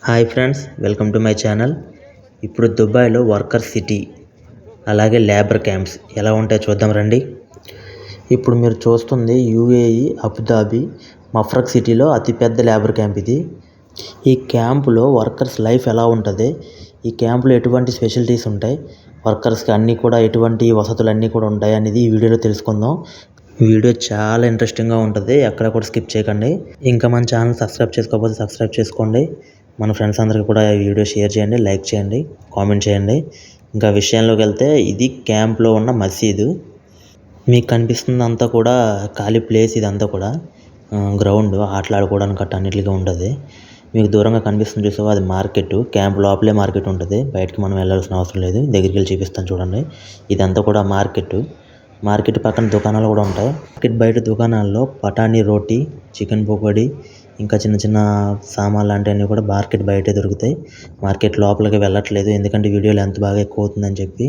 Hi friends, welcome to my channel. ఇప్పుడు దుబాయ్లో worker city అలాగే లేబర్ క్యాంప్స్ ఎలా ఉంటాయో చూద్దాం రండి. ఇప్పుడు మీరు చూస్తుంది యూఏఈ అబుదాబి మఫ్రక్ సిటీలో అతిపెద్ద లేబర్ క్యాంప్ ఇది. ఈ క్యాంపులో వర్కర్స్ లైఫ్ ఎలా ఉంటుంది, ఈ క్యాంపులో ఎటువంటి స్పెషాలిటీస్ ఉంటాయి, వర్కర్స్కి అన్నీ కూడా ఎటువంటి వసతులు అన్నీ కూడా ఉంటాయి అనేది ఈ వీడియోలో తెలుసుకుందాం. వీడియో చాలా ఇంట్రెస్టింగ్గా ఉంటుంది, ఎక్కడ కూడా స్కిప్ చేయకండి. ఇంకా మన ఛానల్ సబ్స్క్రైబ్ చేసుకోకపోతే సబ్స్క్రైబ్ చేసుకోండి. మన ఫ్రెండ్స్ అందరికీ కూడా ఈ వీడియో షేర్ చేయండి, లైక్ చేయండి, కామెంట్ చేయండి. ఇంకా విషయంలోకి వెళ్తే ఇది క్యాంప్లో ఉన్న మసీదు. మీకు కనిపిస్తుంది అంతా కూడా ఖాళీ ప్లేస్, ఇదంతా కూడా గ్రౌండ్ ఆటలాడుకోవడానికి అట్ట అన్నిటిగా ఉంటుంది. మీకు దూరంగా కనిపిస్తుంది చూసావా, అది మార్కెట్. క్యాంప్ లోపలే మార్కెట్ ఉంటుంది, బయటకి మనం వెళ్ళాల్సిన అవసరం లేదు. దగ్గరికి వెళ్ళి చూపిస్తాను చూడండి. ఇదంతా కూడా మార్కెట్ పక్కన దుకాణాలు కూడా ఉంటాయి. మార్కెట్ బయట దుకాణాల్లో పటానీ రోటీ, చికెన్ పకోడీ, ఇంకా చిన్న చిన్న సామాన్లు లాంటివన్నీ కూడా మార్కెట్ బయటే దొరుకుతాయి. మార్కెట్ లోపలికి వెళ్ళట్లేదు, ఎందుకంటే వీడియో లెంత్ బాగా ఎక్కువ అవుతుందని చెప్పి.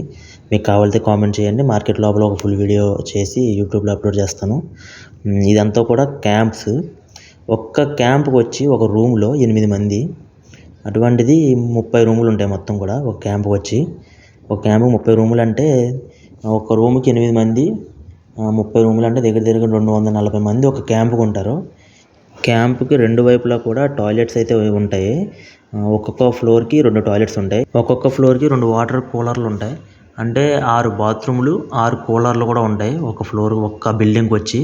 మీకు కావాలితే కామెంట్ చేయండి, మార్కెట్ లోపల ఒక ఫుల్ వీడియో చేసి యూట్యూబ్లో అప్లోడ్ చేస్తాను. ఇదంతా కూడా క్యాంప్స్. ఒక్క క్యాంప్కి వచ్చి ఒక రూమ్లో 8 మంది, అటువంటిది 30 రూములు ఉంటాయి మొత్తం కూడా ఒక క్యాంప్కి వచ్చి. ఒక క్యాంపు 30 రూములు అంటే ఒక రూమ్కి 8 మంది, 30 రూములు అంటే దగ్గర 240 మంది ఒక క్యాంపుకి ఉంటారు. క్యాంప్కి రెండు వైపులా కూడా టాయిలెట్స్ అయితే ఉంటాయి. ఒక్కొక్క ఫ్లోర్కి 2 టాయిలెట్స్ ఉంటాయి. ఒక్కొక్క ఫ్లోర్కి 2 వాటర్ కూలర్లు ఉంటాయి. అంటే 6 బాత్రూములు, 6 కూలర్లు కూడా ఉంటాయి ఒక ఫ్లోర్, ఒక్క బిల్డింగ్కి వచ్చి.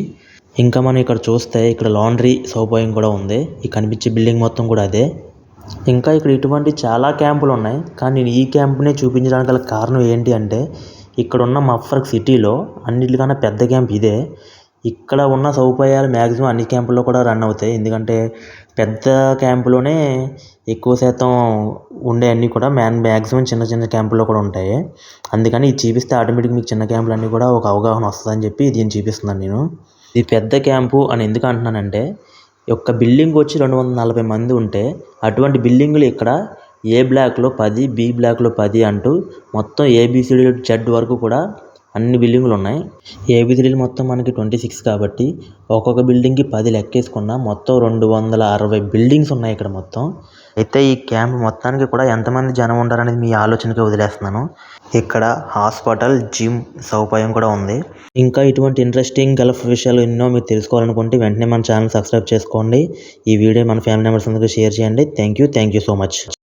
ఇంకా మనం ఇక్కడ చూస్తే ఇక్కడ లాండ్రీ సౌకర్యం కూడా ఉంది. ఈ కనిపించే బిల్డింగ్ మొత్తం కూడా అదే. ఇంకా ఇక్కడ ఇటువంటి చాలా క్యాంపులు ఉన్నాయి, కానీ నేను ఈ క్యాంప్నే చూపించడానికి గల కారణం ఏంటి అంటే, ఇక్కడ ఉన్న మఫ్రక్ సిటీలో అన్నిటికన్నా పెద్ద క్యాంప్ ఇదే. ఇక్కడ ఉన్న సౌకర్యాలు మ్యాక్సిమం అన్ని క్యాంపుల్లో కూడా రన్ అవుతాయి, ఎందుకంటే పెద్ద క్యాంపులోనే ఎక్కువ శాతం ఉండే అన్నీ కూడా మ్యాక్సిమం చిన్న చిన్న క్యాంపుల్లో కూడా ఉంటాయి. అందుకని ఇది చూపిస్తే ఆటోమేటిక్ మీకు చిన్న క్యాంపులు అన్నీ కూడా ఒక అవగాహన వస్తుందని చెప్పి దీన్ని చూపిస్తున్నాను నేను. ఇది పెద్ద క్యాంపు అని ఎందుకు అంటున్నానంటే, ఒక్క బిల్డింగ్ వచ్చి 240 మంది ఉంటే అటువంటి బిల్డింగులు ఇక్కడ ఏ బ్లాక్లో 10, బి బ్లాక్లో 10 అంటూ మొత్తం ఏబిసిడి జెడ్ వరకు కూడా అన్ని బిల్డింగులు ఉన్నాయి. ఏబిసిడీలు మొత్తం మనకి 26 కాబట్టి ఒక్కొక్క బిల్డింగ్కి 10 లెక్కేసుకున్నా మొత్తం 260 బిల్డింగ్స్ ఉన్నాయి ఇక్కడ మొత్తం. అయితే ఈ క్యాంప్ మొత్తానికి కూడా ఎంతమంది జనం ఉంటారనేది మీ ఆలోచనకి వదిలేస్తున్నాను. ఇక్కడ హాస్పిటల్, జిమ్ సౌకర్యం కూడా ఉంది. ఇంకా ఇటువంటి ఇంట్రెస్టింగ్ గల్ఫ్ విషయాలు ఎన్నో మీరు తెలుసుకోవాలనుకుంటే వెంటనే మన ఛానల్ సబ్స్క్రైబ్ చేసుకోండి. ఈ వీడియో మన ఫ్యామిలీ మెంబర్స్ అందరికీ షేర్ చేయండి. Thank you so much.